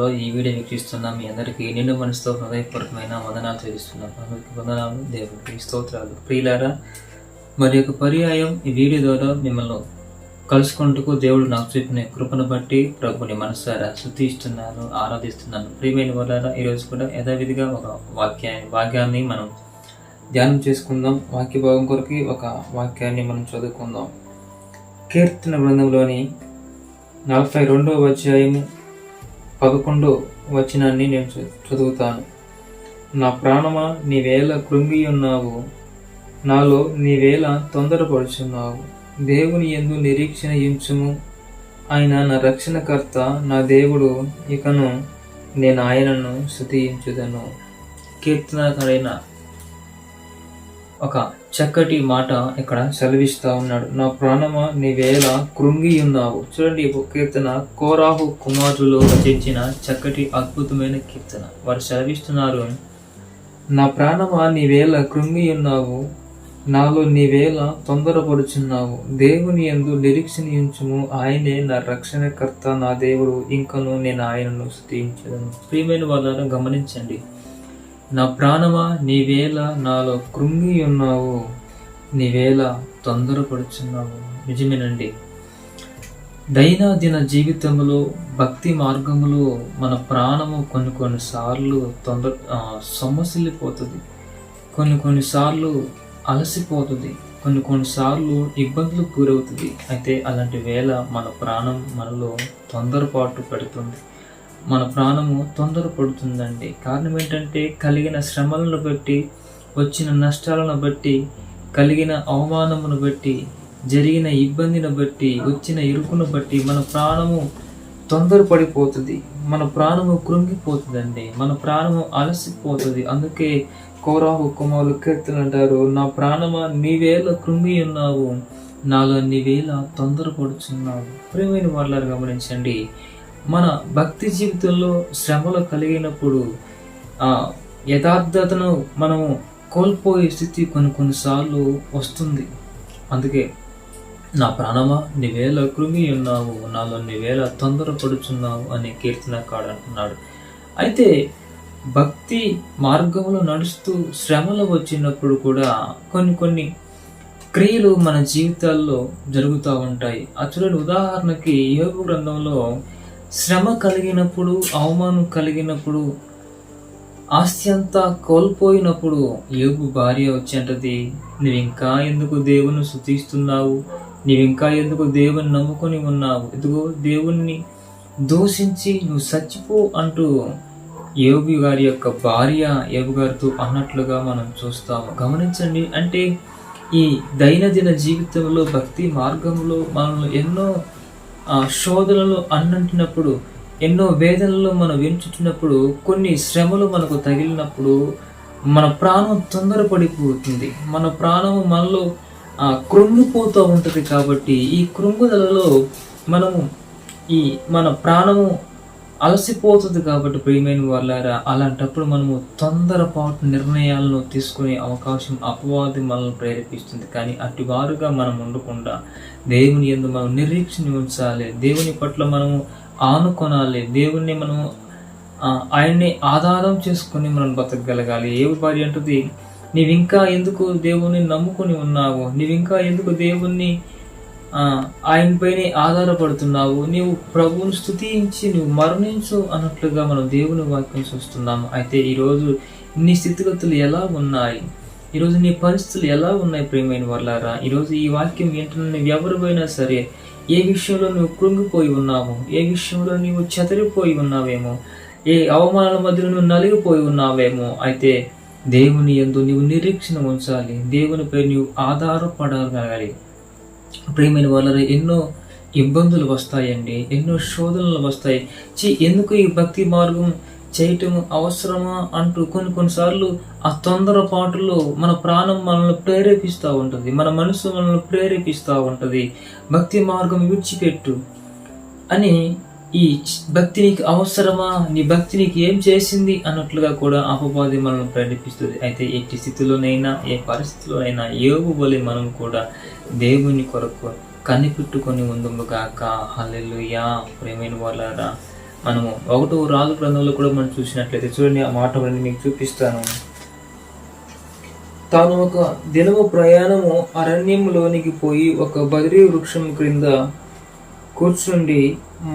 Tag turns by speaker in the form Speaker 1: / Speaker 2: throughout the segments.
Speaker 1: నామంలో ఈ వీడియో వీక్షిస్తున్న మీ అందరికీ నిండు మనసుతో హృదయపూర్వకమైన వందనాలు చెల్లిస్తున్నాను. అందరికీ వందనాలు, దేవుడికి స్తోత్రాలు. ప్రియులారా, మరి యొక్క పర్యాయం ఈ వీడియో ద్వారా మిమ్మల్ని కలుసుకుంటూ దేవుడు నాకు చూపిన కృపను బట్టి ప్రభుని మనసారా స్తుతిస్తున్నాను, ఆరాధిస్తున్నాను. ప్రియమైన వాళ్ళారా, ఈరోజు కూడా యథావిధిగా ఒక వాక్యాన్ని మనం ధ్యానం చేసుకుందాం. వాక్య భాగం కొరకు ఒక వాక్యాన్ని మనం చదువుకుందాం. కీర్తన గ్రంథంలోని 42వ అధ్యాయము 11వ వచనాన్ని నేను చదువుతాను. నా ప్రాణమా, నీవేళ కృంగి ఉన్నావు, నాలో నీవేళ తొందరపడుచున్నావు. దేవుని యందు నిరీక్షణ ఉంచుము, ఆయన నా రక్షణకర్త, నా దేవుడు, ఇకను నేను ఆయనను స్తుతించుదను. కీర్తనకారైన ఒక చక్కటి మాట ఇక్కడ సెలవిస్తా ఉన్నాడు. నా ప్రాణమా, నీవేళ కృంగి ఉన్నావు. చూడండి, కీర్తన కోరాహు కుమారులు రచించిన చక్కటి అద్భుతమైన కీర్తన. వారు సెలవిస్తున్నారు, నా ప్రాణమా, నీవేళ కృంగి ఉన్నావు, నాలో నీవేళ తొందరపడుచున్నావు. దేవుని యందు నిరీక్షణ ఉంచుము, ఆయనే నా రక్షణకర్త, నా దేవుడు, ఇంకను నేను ఆయనను స్తుతించుదను. ప్రియమైన వాళ్ళను గమనించండి. నా ప్రాణమా, నీవేళ నాలో కృంగి ఉన్నావు, నీవేళ తొందరపడుచున్నావు. నిజమేనండి. దైనందిన జీవితంలో, భక్తి మార్గములో మన ప్రాణము కొన్నిసార్లు సొమ్మసిల్లిపోతుంది, కొన్నిసార్లు అలసిపోతుంది, కొన్నిసార్లు ఇబ్బందులు గురవుతుంది. అయితే అలాంటి వేళ మన ప్రాణం మనలో తొందరపాటు పెడుతుంది, మన ప్రాణము తొందరపడుతుందండి. కారణం ఏంటంటే, కలిగిన శ్రమలను బట్టి, వచ్చిన నష్టాలను బట్టి, కలిగిన అవమానమును బట్టి, జరిగిన ఇబ్బందిని బట్టి, వచ్చిన ఇరుకును బట్టి మన ప్రాణము తొందరపడిపోతుంది, మన ప్రాణము కృంగిపోతుందండి, మన ప్రాణము అలసిపోతుంది. అందుకే కోరాహు కుమారులు కీర్తన అంటారు, నా ప్రాణమా, నీవేళ కృంగి ఉన్నావు, నాలో నీవేళ తొందరపడుచున్నావు. ప్రియమైన వాళ్ళని గమనించండి. మన భక్తి జీవితంలో శ్రమలు కలిగినప్పుడు యథార్థతను మనము కోల్పోయే స్థితి కొన్నిసార్లు వస్తుంది. అందుకే నా ప్రాణమా, నీవేళ కృంగి ఉన్నావు, నాలో నీవేళ తొందరపడుచున్నావు అని కీర్తనకారుడు అంటున్నాడు. అయితే భక్తి మార్గంలో నడుస్తూ శ్రమలు వచ్చినప్పుడు కూడా కొన్ని క్రియలు మన జీవితాల్లో జరుగుతూ ఉంటాయి. చూడండి, ఉదాహరణకి యోబు గ్రంథంలో శ్రమ కలిగినప్పుడు, అవమానం కలిగినప్పుడు, ఆస్తి అంతా కోల్పోయినప్పుడు యోబు భార్య వచ్చి అంటది, నువ్వు ఇంకా ఎందుకు దేవుని స్తుతిస్తున్నావు, నీవింకా ఎందుకు దేవుని నమ్ముకొని ఉన్నావు, ఇదిగో దేవుణ్ణి దూషించి నువ్వు చచ్చిపో అంటూ యోబు గారి యొక్క భార్య యోబు గారితో అన్నట్లుగా మనం చూస్తాము. గమనించండి. అంటే ఈ దైనందిన జీవితంలో, భక్తి మార్గంలో మనల్ని ఎన్నో శోధనలు అన్నంటినప్పుడు, ఎన్నో వేదనలు మనం వెంచుతున్నప్పుడు, కొన్ని శ్రమలు మనకు తగిలినప్పుడు మన ప్రాణం తొందరపడిపోతుంది, మన ప్రాణము మనలో కృంగిపోతూ ఉంటుంది. కాబట్టి ఈ కృంగుదలలో మన ప్రాణము అలసిపోతుంది. కాబట్టి ప్రియమైన వాళ్ళారా, అలాంటప్పుడు మనము తొందరపాటు నిర్ణయాలను తీసుకునే అవకాశం అపవాది మనల్ని ప్రేరేపిస్తుంది. కానీ అటు వారుగా మనం ఉండకుండా దేవుని యందు మనం నిరీక్షణ ఉంచాలి, దేవుని పట్ల మనము ఆనుకొనాలి, దేవుణ్ణి మనము ఆయన్ని ఆధారం చేసుకుని మనం బతకగలగాలి. ఏ భార్య అంటుంది, నీవింకా ఎందుకు దేవుణ్ణి నమ్ముకొని ఉన్నావు, నీవింకా ఎందుకు దేవుణ్ణి ఆయనపైనే ఆధారపడుతున్నావు, నీవు ప్రభువును స్తుతించి నువ్వు మరణించు అన్నట్లుగా మనం దేవుని వాక్యం చూస్తున్నాము. అయితే ఈరోజు నీ స్థితిగతులు ఎలా ఉన్నాయి, ఈరోజు నీ పరిస్థితులు ఎలా ఉన్నాయి? ప్రియమైన వాళ్ళారా, ఈరోజు ఈ వాక్యం ఏంటంటే, నువ్వు ఎవరిపైనా సరే ఏ విషయంలో నువ్వు కృంగిపోయి ఉన్నావు, ఏ విషయంలో నీవు చెదిరిపోయి ఉన్నావేమో, ఏ అవమానాల మధ్యలో నువ్వు నలిగిపోయి ఉన్నావేమో, అయితే దేవుని యందు నీవు నిరీక్షణ ఉంచాలి, దేవునిపై నీవు ఆధారపడగలగాలి. ప్రియమైన వాళ్ళ ఎన్నో ఇబ్బందులు వస్తాయండి, ఎన్నో శోధనలు వస్తాయి. ఎందుకు ఈ భక్తి మార్గం చేయటం అవసరమా అంటూ కొన్నిసార్లు ఆ తొందరపాటులో మన ప్రాణం మనల్ని ప్రేరేపిస్తూ ఉంటుంది, మన మనసు మనల్ని ప్రేరేపిస్తూ ఉంటుంది, భక్తి మార్గం విడిచిపెట్టు అని. ఈ భక్తి నీకు అవసరమా, నీ భక్తి నీకు ఏం చేసింది అన్నట్లుగా కూడా అపవాది మనల్ని ప్రేరేపిస్తుంది. అయితే ఎట్టి స్థితిలోనైనా, ఏ పరిస్థితిలోనైనా యోబు వలె మనం కూడా దేవుని కొరకు కనిపెట్టుకొని ఉందుముగాక. హల్లెలూయా. ప్రేమైన వాళ్ళారా, మనము 1వ రాజు గ్రంథంలో కూడా మనం చూసినట్లయితే చూడండి, ఆ మాట మీకు చూపిస్తాను. తాను ఒక దినము ప్రయాణము అరణ్యంలోనికి పోయి ఒక బదిరీ వృక్షం క్రింద కూర్చుండి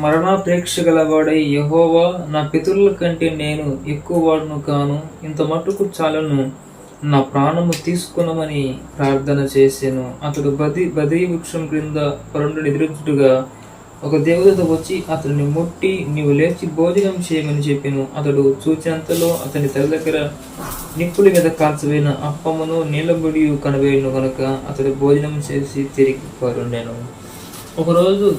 Speaker 1: మరణాపేక్ష గలవాడై, యెహోవా, నా పితరుల కంటే నేను ఎక్కువ వాడును కాను, ఇంత మట్టుకు చాలను, నా ప్రాణము తీసుకునమని ప్రార్థన చేశాను. అతడు బదిరీ వృక్షం క్రింద పరుండు నిద్రించుటగా ఒక దేవదూత వచ్చి అతడిని ముట్టి, నీవు లేచి భోజనం చేయమని చెప్పాను. అతడు చూచినంతలో అతని తల దగ్గర నిప్పుల మీద కాల్చబడిన అప్పమును నీళ్ళబడి కనబడిను కనుక అతడు భోజనం చేసి తిరిగి పరుండెను. ఒకరోజు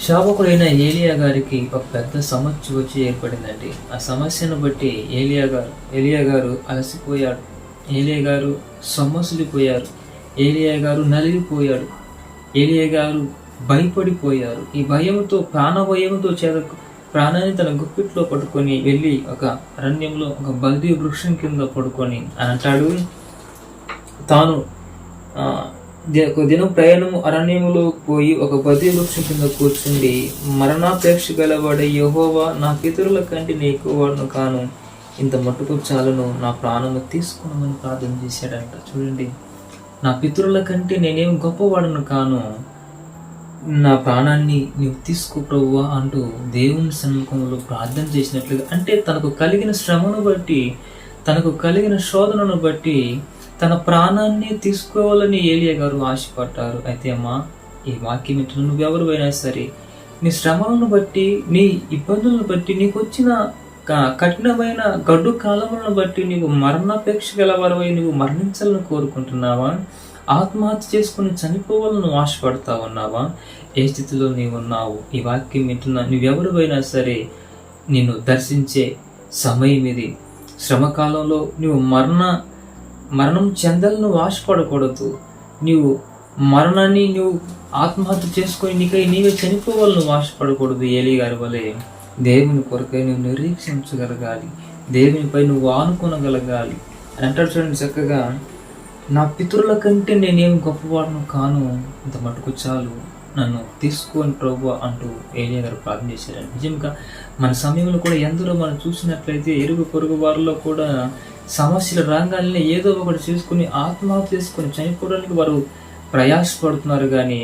Speaker 1: శాపకుడైన ఏలియా గారికి ఒక పెద్ద సమస్య వచ్చి ఏర్పడిందండి. ఆ సమస్యను బట్టి ఏలియా గారు అలసిపోయాడు. ఏలియా గారు సొమ్మసిలిపోయారు. ఏలియా గారు నలిగిపోయాడు. ఏలియా గారు భయపడిపోయారు. ఈ భయంతో, ప్రాణభయంతో ప్రాణాన్ని తన గుప్పిట్లో పట్టుకొని వెళ్ళి ఒక అరణ్యంలో ఒక బల్దీ వృక్షం కింద పడుకొని అంటాడు, తాను దినం ప్రయాణము అరణ్యములో పోయి ఒక బల్దీ వృక్షం కింద కూర్చుండి మరణాపేక్ష గలవాడే, యెహోవా, నా పితరుల కంటే నీ ఎక్కువ వాడును కాను, ఇంత మట్టుకు చాలును, నా ప్రాణము తీసుకున్నామని ప్రార్థన చేశాడంట. చూడండి, నా పితరుల కంటే నేనేం గొప్పవాడును కాను, నా ప్రాణాన్ని నీవు తీసుకో ప్రభువా అంటూ దేవుని సన్ముఖంలో ప్రార్థన చేసినట్లుగా, అంటే తనకు కలిగిన శ్రమను బట్టి, తనకు కలిగిన శోధనను బట్టి తన ప్రాణాన్ని తీసుకోవాలని ఏలియా గారు ఆశపడ్డారు. అయితే అమ్మా, ఈ వాక్యం వింటున్న నువ్వెవరైనా సరే, నీ శ్రమలను బట్టి, నీ ఇబ్బందులను బట్టి, నీకు వచ్చిన కఠినమైన గడ్డు కాలములను బట్టి నీవు మరణాపేక్ష గలవారవై నువ్వు మరణించాలని కోరుకుంటున్నావా? ఆత్మహత్య చేసుకుని చనిపోవాలని ఆశపడతా ఉన్నావా? ఏ స్థితిలో నీవు ఉన్నావు? ఈ వాక్యం వింటున్నా నువ్వెవరైనా సరే, నిన్ను దర్శించే సమయం ఇది. శ్రమకాలంలో నువ్వు మరణం చెందాలను ఆశపడకూడదు. నీవు మరణాన్ని నువ్వు ఆత్మహత్య చేసుకొని నీవే చనిపోవాలని ఆశపడకూడదు. ఏలియా గారి వలె దేవుని కొరకై నువ్వు నిరీక్షించగలగాలి, దేవునిపై నువ్వు ఆనుకోనగలగాలి అని అంటాడు. చూడండి చక్కగా, నా పితరుల కంటే నేనేం గొప్పవాడును కాను, ఇంత మటుకు చాలు, నన్ను తీసుకొని ప్రభువా అంటూ ఏలియా గారు ప్రార్థన చేశారండి. నిజంగా మన సమయంలో కూడా ఎందరో మనం చూసినట్లయితే ఇరుగు పొరుగు వారిలో కూడా సమస్యలు రాగానే ఏదో ఒకటి చేసుకుని ఆత్మహత్య చేసుకుని చనిపోవడానికి వారు ప్రయాసపడుతున్నారు. కానీ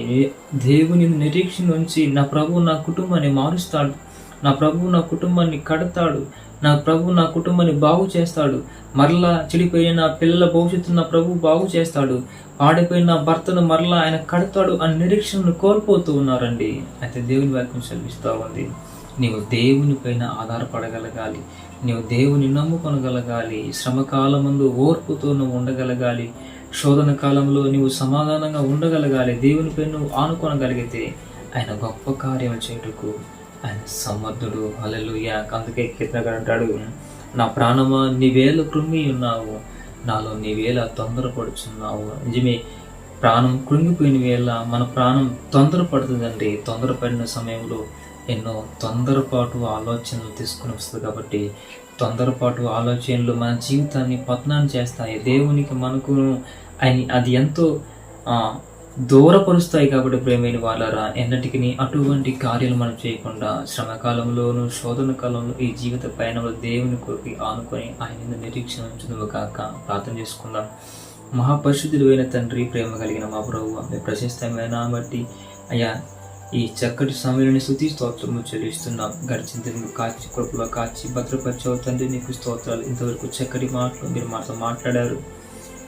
Speaker 1: దేవుని నిరీక్షణ ఉంచి, నా ప్రభువు నా కుటుంబాన్ని మారుస్తాడు, నా ప్రభువు నా కుటుంబాన్ని కడతాడు, నా ప్రభు నా కుటుంబాన్ని బాగు చేస్తాడు, మరలా చెడిపోయిన నా పిల్లల భవిష్యత్తు నా ప్రభు బాగు చేస్తాడు, పాడిపోయిన నా భర్తను మరలా ఆయన కడతాడు అని నిరీక్షణను కోల్పోతూ ఉన్నారండి. అయితే దేవుని వాక్యం సెలవిస్తూ ఉంది, నీవు దేవుని పైన ఆధారపడగలగాలి, నీవు దేవుని నమ్ముకొనగలగాలి, శ్రమకాలమందు ఓర్పుతో నువ్వు ఉండగలగాలి, శోధన కాలంలో నీవు సమాధానంగా ఉండగలగాలి. దేవునిపై నువ్వు ఆనుకొనగలిగితే ఆయన గొప్ప కార్యం చేయుటకు ఆయన సమర్థుడు. హల్లెలూయా. అందుకే కీర్తనగాడు అంటాడు, నా ప్రాణమా నీవేళ కృంగి ఉన్నావు, నాలో నీవేళ తొందరపడుచున్నావు. నిజమే, ప్రాణం కృంగిపోయిన వేళ మన ప్రాణం తొందరపడుతుందండి. తొందరపడిన సమయంలో ఎన్నో తొందరపాటు ఆలోచనలు తీసుకుని వస్తుంది. కాబట్టి తొందరపాటు ఆలోచనలు మన జీవితాన్ని పతనాన్ని చేస్తాయి. దేవునికి మనకు అది ఎంతో దూరపరుస్తాయి. కాబట్టి ప్రేమైన వాళ్ళారా, ఎన్నటికి అటువంటి కార్యాలు మనం చేయకుండా శ్రమకాలంలోను శోధన కాలంలో ఈ జీవిత పయనంలో దేవుని కొరకు ఆనుకొని ఆయన నిరీక్షణ ఉంచును కాక ప్రార్థన చేసుకుందాం. మహాపరిశుద్ధుడైన తండ్రి, ప్రేమ కలిగిన మా ప్రభువా, మీ ప్రశస్తమైన బట్టి అయ్యా ఈ చక్కటి సమయాన్ని స్తుతి స్తోత్రము చెల్లిస్తున్నాం. గడిచిన దినము కాచి కృపలో కాచి భద్రపరిచావు తండ్రి, నీకు స్తోత్రాలు. ఇంతవరకు చక్కటి మాటలు మీరు మాతో మాట్లాడారు.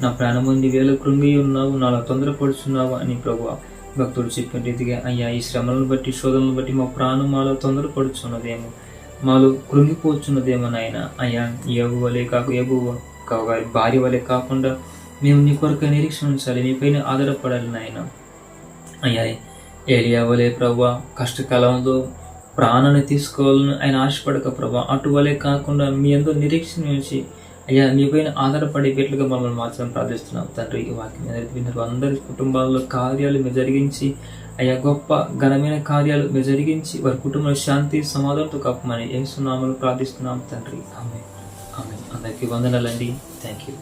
Speaker 1: నా ప్రాణము నీవేళ కృంగి ఉన్నావు, నాలో తొందరపడుచున్నావు అని ప్రభువా భక్తుడు చెప్పిన రీతిగా అయ్యా ఈ శ్రమలను బట్టి శోధనలను బట్టి మా ప్రాణం మాలో తొందరపడుచున్నదేమో, మాలో కృంగిపోచున్నదేమో నాయన. అయ్యా యోబు వలె గారి భార్య వలె కాకుండా మేము నీ కొరకు నిరీక్షణ ఉంచాలి, నీపైన ఆధారపడాలి నాయన. అయ్యా ఏలియా వలె ప్రభువా కష్టకాలంలో ప్రాణాన్ని తీసుకోవాలని ఆయన ఆశపడక ప్రభా, అటువలే కాకుండా మీ ఎంతో నిరీక్షణ ఉంచి అయ్యా నీపైన ఆధారపడే వీటిగా మమ్మల్ని మాత్రం ప్రార్థిస్తున్నాం తండ్రి. ఈ వాక్యం విన్నారు అందరి కుటుంబాల్లో కార్యాలు మీరు జరిగించి అయ్యా గొప్ప ఘనమైన కార్యాలు మీరు జరిగించి వారి కుటుంబంలో శాంతి సమాధానంతో కప్పమని యేసు నామములో ప్రార్థిస్తున్నాం తండ్రి. ఆమేన్. ఆమేన్. అందరికీ వందనాలండి. Thank you.